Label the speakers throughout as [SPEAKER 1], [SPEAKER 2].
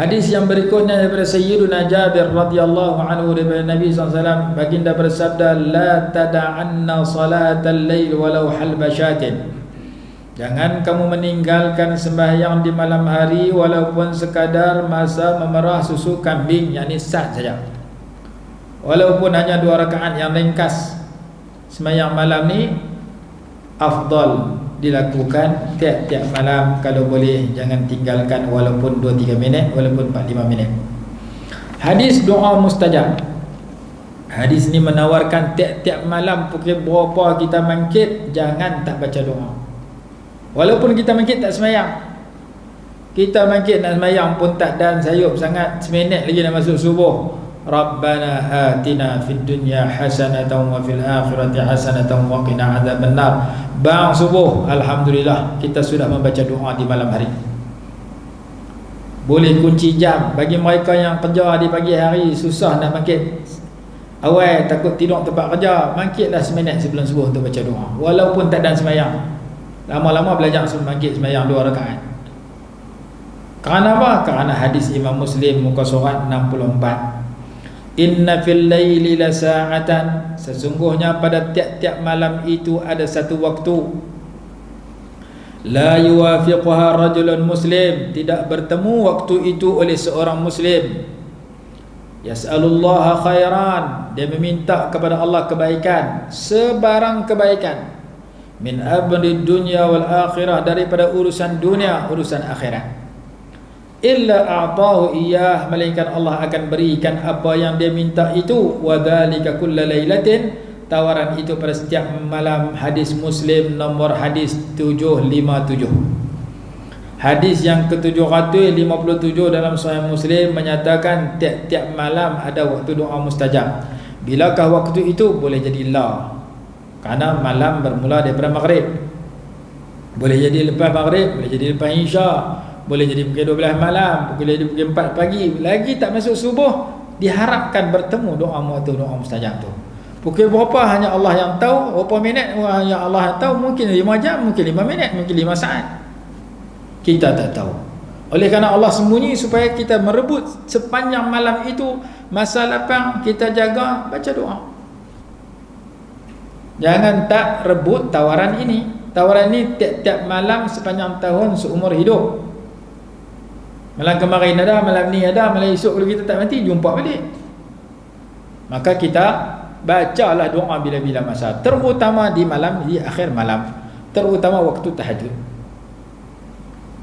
[SPEAKER 1] Hadis yang berikutnya daripada Sayyiduna Jabir radhiyallahu anhu daripada Nabi SAW, baginda bersabda, la tada'anna salatal lail walau halbashatin. Jangan kamu meninggalkan sembahyang di malam hari walaupun sekadar masa memerah susu kambing, yakni sat saja. Walaupun hanya 2 rakaat yang ringkas. Sembahyang malam ni afdal dilakukan tiap-tiap malam. Kalau boleh jangan tinggalkan walaupun 2-3 minit, walaupun 4-5 minit. Hadis doa mustajab. Hadis ni menawarkan tiap-tiap malam pukul berapa kita bangkit, jangan tak baca doa. Walaupun kita bangkit tak sembahyang, kita bangkit nak sembahyang pun tak dan sayup sangat, seminit lagi nak masuk subuh, Rabbana atina fid dunya hasanatan wa fil akhirati hasanatan wa qina adzabannar. Bang subuh, alhamdulillah kita sudah membaca doa di malam hari. Boleh kunci jam. Bagi mereka yang kerja di pagi hari susah nak bangkit awal, takut tidur tempat kerja, bangkitlah seminit sebelum subuh untuk baca doa, walaupun tak ada sembahyang. Lama-lama belajar sebelum bangkit sembahyang 2 rakaat. Kerana apa? Kerana hadis Imam Muslim muka surat 64. Inna fil laili la sa'atan, sesungguhnya pada tiap-tiap malam itu ada satu waktu, la yuwafiquha rajulun muslim, tidak bertemu waktu itu oleh seorang muslim, yas'alullaha khairan, dia meminta kepada Allah kebaikan, sebarang kebaikan, min amri dunya wal akhirah, daripada urusan dunia, urusan akhirat, illa a'tahu iyah, melainkan Allah akan berikan apa yang dia minta itu. Wa dzalika kulla lailatin, tawaran itu pada setiap malam. Hadis Muslim nombor hadis 757. Hadis yang ke-757 dalam Sahih Muslim menyatakan tiap-tiap malam ada waktu doa mustajab. Bilakah waktu itu? Boleh jadi la, kerana malam bermula daripada maghrib, boleh jadi lepas maghrib, boleh jadi lepas isya, boleh jadi pukul 12 malam, boleh jadi pukul 4 pagi, lagi tak masuk subuh. Diharapkan bertemu doa waktu doa mustajab tu. Pukul berapa hanya Allah yang tahu, berapa minit yang Allah yang tahu, mungkin 5 jam, mungkin 5 minit, mungkin 5 saat, kita tak tahu. Oleh kerana Allah sembunyi supaya kita merebut sepanjang malam itu, masa lapang kita jaga baca doa. Jangan tak rebut tawaran ini. Tawaran ini tiap-tiap malam sepanjang tahun seumur hidup. Malam kemarin ada, malam ni ada, malam esok kalau kita tak mati jumpa balik. Maka kita bacalah doa bila-bila masa, terutama di malam, di akhir malam, terutama waktu tahajud.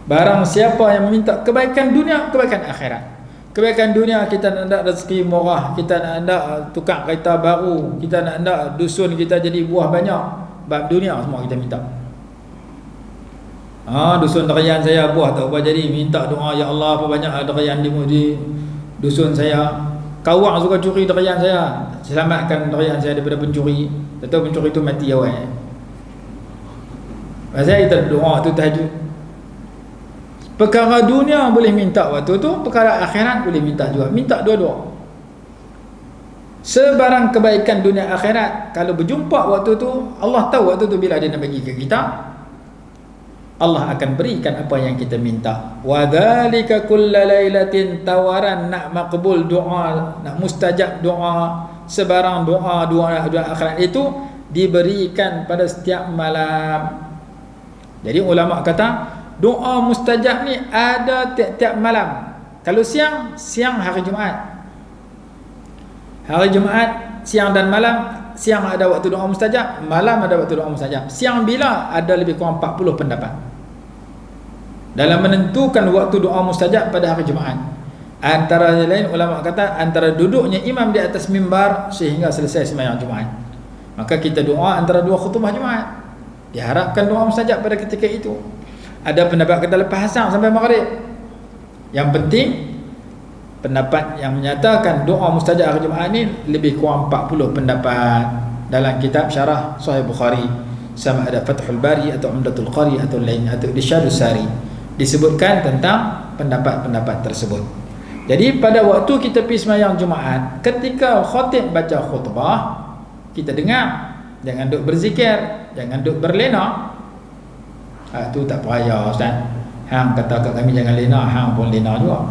[SPEAKER 1] Barang siapa yang meminta kebaikan dunia, kebaikan akhirat. Kebaikan dunia, kita nak ada rezeki murah, kita nak ada tukar kereta baru, kita nak ada dusun kita jadi buah banyak. Bab dunia semua kita minta. Dusun derayan saya buah tak apa jadi, minta doa, ya Allah apa banyak derayan di dusun saya. Kawang suka curi derayan saya, selamatkan derayan saya daripada pencuri. Tak tahu pencuri itu mati awal. Pasal kita doa tu tahajud. Perkara dunia boleh minta waktu tu, perkara akhirat boleh minta juga. Minta dua-dua. Sebarang kebaikan dunia akhirat, kalau berjumpa waktu tu, Allah tahu waktu tu bila dia nak bagi ke kita, Allah akan berikan apa yang kita minta. Wa dzalika kulla lailatin, tawaran nak makbul doa, nak mustajab doa, sebarang doa akhirat itu diberikan pada setiap malam. Jadi ulama kata doa mustajab ni ada tiap-tiap malam. Kalau siang, siang hari Jumaat. Hari Jumaat siang dan malam, siang ada waktu doa mustajab, malam ada waktu doa mustajab. Siang bila ada lebih kurang 40 pendapat dalam menentukan waktu doa mustajab pada hari Jumaat. Antara lain ulama kata antara duduknya imam di atas mimbar sehingga selesai sembahyang Jumaat. Maka kita doa antara 2 khutbah Jumaat. Diharapkan doa mustajab pada ketika itu. Ada pendapat kata lepas asar sampai maghrib. Yang penting pendapat yang menyatakan doa mustajab hari Jumaat ni lebih kurang 40 pendapat dalam kitab syarah Sahih Bukhari, sama ada Fathul Bari atau Umdatul Qari atau lain, atau Irsyadus Sari, disebutkan tentang pendapat-pendapat tersebut. Jadi pada waktu kita pergi sembahyang Jumaat, ketika khatib baca khutbah, kita dengar, jangan duk berzikir, jangan duk berlena. Tu tak payah ustaz. Hang kata kat kami jangan lena, hang pun lena juga.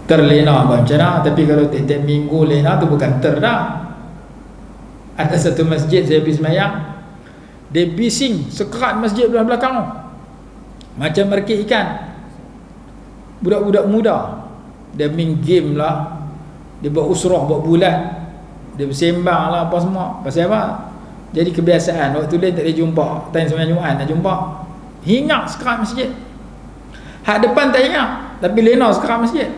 [SPEAKER 1] terlena macam mana. Tapi kalau tiap-tiap minggu lena tu bukan ter dah. Ada satu masjid saya pergi semayang, dia bising sekerat masjid belah belakang tu, macam merkit ikan. Budak-budak muda, dia main game lah, dia buat usrah, buat bulat, dia bersembang lah apa semua. Pasal apa? Jadi kebiasaan. Waktu lain tak boleh jumpa, time semayang Jumaat nak jumpa, hingat sekerat masjid. Hak depan tak hingat, tapi lena sekerat masjid.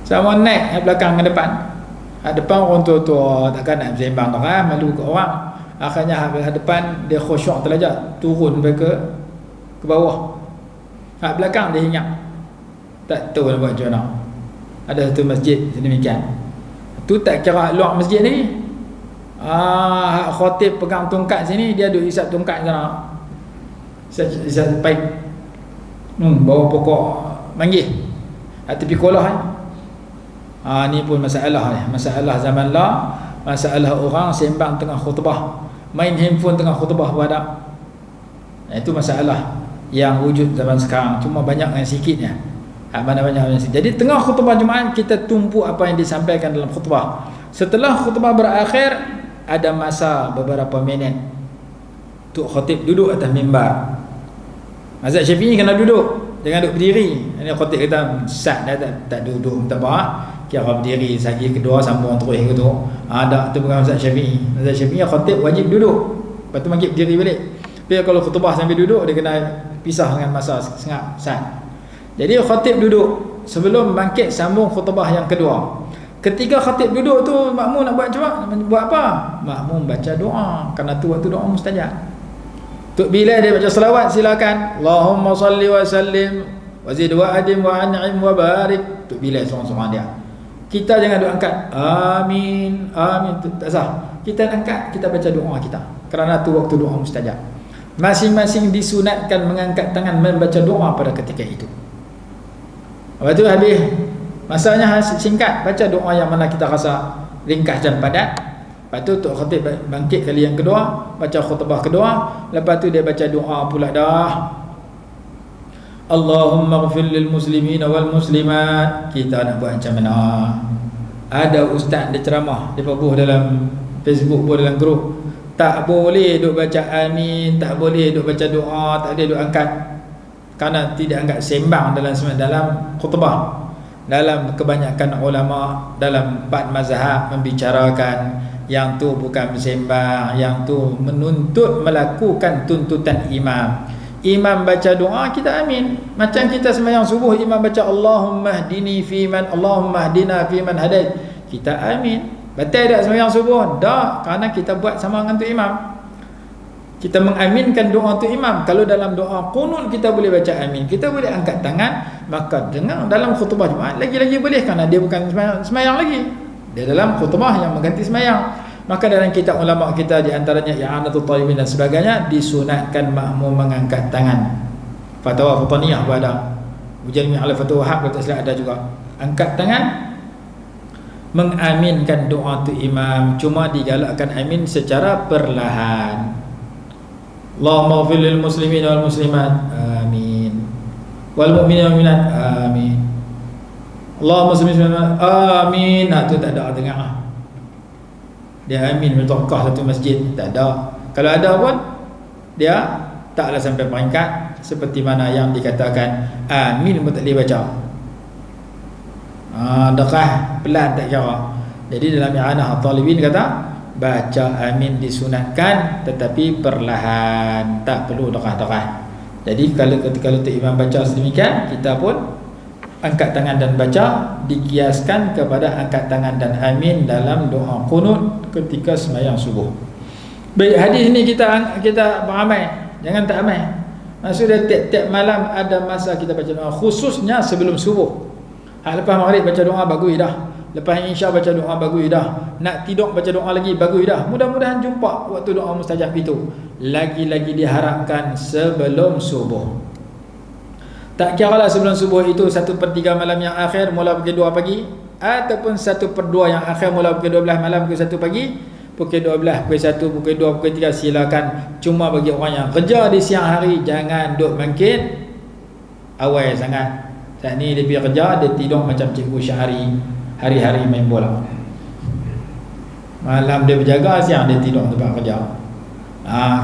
[SPEAKER 1] Sama naik hak belakang ke depan. Hak depan orang tua-tua takkan nak bersembang tak kan, malu ke orang. Akhirnya hak depan dia khusyuk terlajak, turun ke bawah. Hak belakang dia ingat, tak tahu nak buat macam mana. Ada satu masjid sedemikian. Tu tak kira luar masjid ni. Hak khatib pegang tongkat sini, dia duduk isap tongkat sana. Isap pipe. Bawa pokok manggih. Hak tepi kolah ni. Ni pun masalah ni. Masalah zaman lah. Masalah orang sembang tengah khutbah, main handphone tengah khutbah pun ada. Itu masalah yang wujud zaman sekarang. Cuma banyak yang sikitnya. Mana-banyak yang sikit. Jadi tengah khutbah Jumaat kita tumpu apa yang disampaikan dalam khutbah. Setelah khutbah berakhir, ada masa beberapa minit tu khatib duduk atas mimbar. Mazhab Syafi'i kena duduk, jangan duduk berdiri. Ini khatib kata sat dah tak duduk, minta maaf. Kira berdiri sagi kedua sambung terus ke tu. Ada tu bukan mazhab Syafi'i. Mazhab Syafi'i khatib wajib duduk. Lepas tu bangkit berdiri balik. Tapi kalau khutbah sambil duduk, dia kena pisah dengan masa sengap sat. Jadi khatib duduk sebelum bangkit sambung khutbah yang kedua. Ketika khatib duduk tu, makmum nak buat buat apa? Makmum baca doa, kerana tu waktu doa mustajab. Tok bila dia baca selawat silakan. Allahumma salli wa sallim wa zid wa adim wa an'im wa barik. Tok bila seorang-seorang dia. Kita jangan duk angkat amin, amin, tak sah. Kita angkat, kita baca doa kita, kerana tu waktu doa mustajab. Masing-masing disunatkan mengangkat tangan membaca doa pada ketika itu. Lepas tu habis masanya singkat, baca doa yang mana kita rasa ringkas dan padat. Lepas tu Tok Khatib bangkit kali yang kedua, baca khutbah kedua. Lepas tu dia baca doa pula dah. Allahumma ghfir lil muslimina wal muslimat. Kita nak buat macam mana? Ada ustaz dia ceramah, dia publish dalam Facebook pun, dalam grup. Tak boleh duk baca amin, tak boleh duk baca doa, tak boleh duk angkat, kerana tidak angkat sembang dalam khutbah. Dalam kebanyakan ulama dalam 4 mazhab membicarakan yang tu bukan bersembang, yang tu menuntut melakukan tuntutan imam. Imam baca doa, kita amin. Macam kita sembahyang subuh, imam baca Allahumma hdini fiman, Allahumma hdina fiman hadait, kita amin. Betul tak sembahyang subuh? Tak, kerana kita buat sama dengan tu imam. Kita mengaminkan doa tu imam. Kalau dalam doa qunut kita boleh baca amin, kita boleh angkat tangan. Maka dengar dalam khutbah Jumaat lagi-lagi boleh, kerana dia bukan sembahyang lagi, dia dalam khutbah yang mengganti sembahyang. Maka dalam kitab ulama kita, di antaranya I'anatul Talibin dan sebagainya, disunatkan makmum mengangkat tangan. Fatwa Futaniyah pun ada, Mujallimi ala Fatwa Wahab kalau tak silap ada juga. Angkat tangan mengaminkan doa tu imam, cuma digalakkan amin secara perlahan. Allahumma ighfir lil muslimin wal muslimat, amin, wal mu'minin wal mu'minat, amin, Allahumma salli ala amin. Tu tak ada dengar dia amin mentokah satu masjid, tak ada. Kalau ada pun dia taklah sampai peringkat seperti mana yang dikatakan amin pun tak boleh baca. Dekah pelan tak kira. Jadi dalam I'anah At-Talibin kata baca amin disunatkan, tetapi perlahan, tak perlu dekah-dekah. Jadi kalau ketika letak imam baca sedemikian, kita pun angkat tangan dan baca, dikiaskan kepada angkat tangan dan amin dalam doa qunut ketika sembahyang subuh. Baik, hadis ni kita beramal, jangan tak amal. Maksudnya tiap-tiap malam ada masa kita baca doa, khususnya sebelum subuh. Lepas maghrib baca doa bagus dah, lepas isya baca doa bagus dah, nak tidur baca doa lagi bagus dah. Mudah-mudahan jumpa waktu doa mustajab itu. Lagi-lagi diharapkan sebelum subuh. Tak kira lah sebelum subuh itu 1/3 malam yang akhir mula pukul 2 pagi, ataupun 1/2 yang akhir mula pukul 12 malam pukul 1 pagi, pukul 12, pukul 1, pukul 2, pukul 3, silakan. Cuma bagi orang yang kerja di siang hari, jangan duk bangkit awal sangat. Saat ni dia pergi kerja, dia tidur macam cikgu Syahari, hari-hari main bola. Malam dia berjaga, siang dia tidur tempat kerja.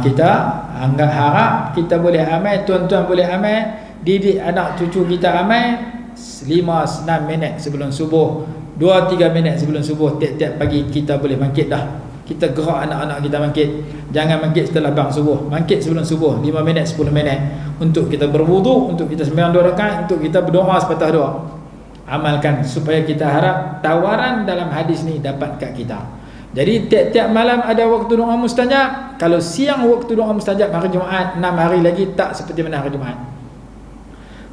[SPEAKER 1] Kita anggap harap kita boleh amal, tuan-tuan boleh amal, didik anak cucu kita amal 5-6 minit sebelum subuh, 2-3 minit sebelum subuh tiap-tiap pagi kita boleh bangkit dah. Kita gerak anak-anak kita bangkit. Jangan bangkit setelah bang subuh, bangkit sebelum subuh 5 minit 10 minit untuk kita berwuduk, untuk kita sembahyang 2 rakaat, untuk kita berdoa sepatah doa. Amalkan supaya kita harap tawaran dalam hadis ni dapat kat kita. Jadi tiap-tiap malam ada waktu doa mustajab. Kalau siang waktu doa mustajab hari Jumaat, 6 hari lagi tak seperti mana hari Jumaat.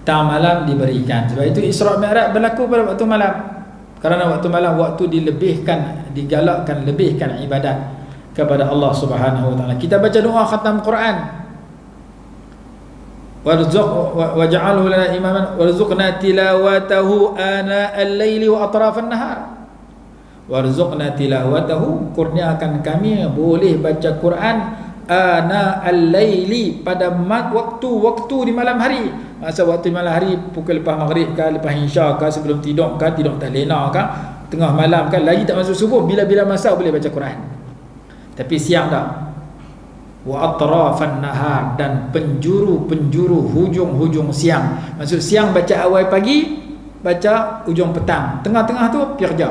[SPEAKER 1] Tang malam diberikan. Sebab itu Isra' Mi'raj berlaku pada waktu malam. Kerana waktu malam waktu dilebihkan, digalakkan lebihkan ibadat kepada Allah Subhanahu wa taala. Kita baca doa khatam Quran. Waj'alhu lana imaman warzuqna tilawatahu ana al-laili wa atrafan nahar. Warzuqna tilawatahu, kurniakan kami boleh baca Quran ana al-laili, pada waktu-waktu di malam hari. Masa waktu malam hari pukul lepas maghrib ke, lepas isya ke, sebelum tidur ke, tidur tak lena ke, tengah malam ke, lagi tak masuk subuh, bila-bila masa boleh baca Quran. Tapi siang tak. Wa atrafan nahar, dan penjuru-penjuru hujung-hujung siang. Maksud siang baca awal pagi, baca hujung petang. Tengah-tengah tu pergi kerja.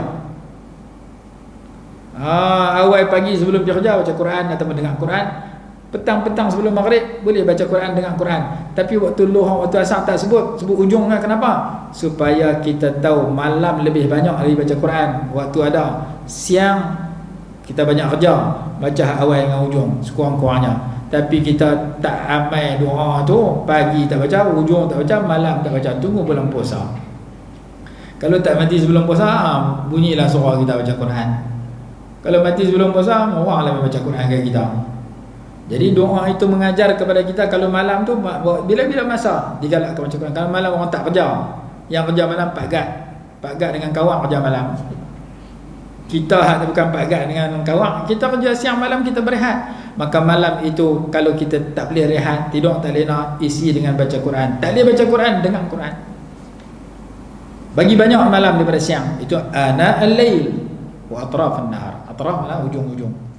[SPEAKER 1] Awal pagi sebelum pergi kerja baca Quran atau mendengar Quran. Petang-petang sebelum maghrib boleh baca Quran dengan Quran. Tapi waktu luhur, waktu asar tak sebut ujungnya. Kenapa? Supaya kita tahu malam lebih banyak lagi baca Quran. Waktu ada siang kita banyak kerja, baca awal dengan ujung sekurang-kurangnya. Tapi kita tak amal doa tu, pagi tak baca, ujung tak baca, malam tak baca. Tunggu bulan puasa. Kalau tak mati sebelum puasa, bunyilah suara kita baca Quran. Kalau mati sebelum puasa, oranglah baca Quran kat kita. Jadi doa itu mengajar kepada kita kalau malam tu bila-bila masa digalakkan baca Quran. Kalau malam orang tak kerja, yang kerja malam Pak Gad dengan kawan kerja malam. Kita bukan Pak Gad dengan kawan, kita kerja siang, malam kita berehat. Maka malam itu kalau kita tak boleh rehat, tidur tak lena, isi dengan baca Quran. Tak boleh baca Quran, dengan Quran. Bagi banyak malam daripada siang. Itu ana al-lail wa atrafan nahar. Atraf adalah ujung-ujung.